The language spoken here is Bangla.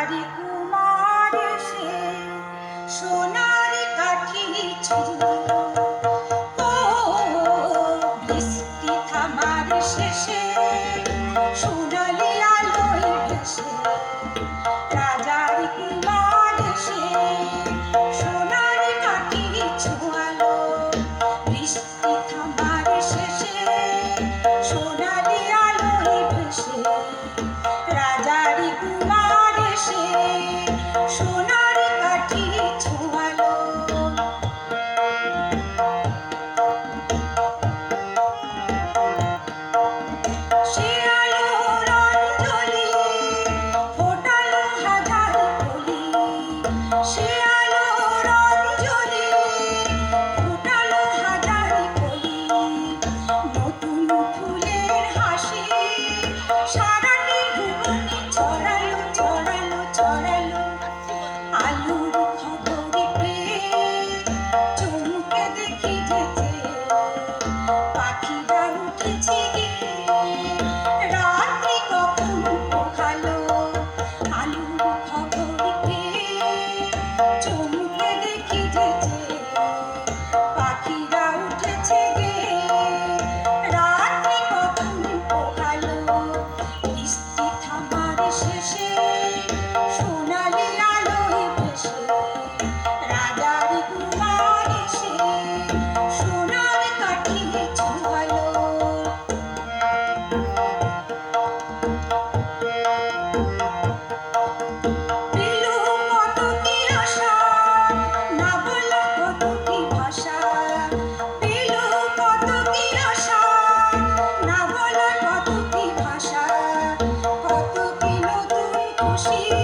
রাজারি কুমার সে সোনার কাঠি ছুঁলো ও বৃষ্টি থামার শেষে সোনালি আলোয় ভেসে রাজারি কুমার সে সোনার কাঠি ছোঁয়ালো বৃষ্টি থামার শেষে সোনালি আলোয় ভেসে রাজারি কুমার সে সোনার কাঠি ছোঁয়ালো সে আলোর অঞ্জলি ফোটালো হাজার কলি সে আলোর অঞ্জলি ফোটালো হাজার কলি নতুন ফুলের হাসি সারাটি ভুবনে ছড়ালো ছড়ালো ছড়ালো আলোর খবর পেয়ে চমকে দেখি যেতে পাখিরা উঠেছে গিয়ে রাত্রি কখন পোহালো আলোর খবর পেয়ে চমকে দেখি যেতে পাখিরা উঠেছে গিয়ে রাত্রি কখন পোহালো বৃষ্টি থামার শেষে সোনালি আলোয় ভেসে রাজারি কুমার সে সোনার কাঠি ছোঁয়ালো পেল কত কি আশা না বলা কত কি ভাষা পেল কত কি আশা না বলা কত কি ভাষা কত কি নতুন খুশি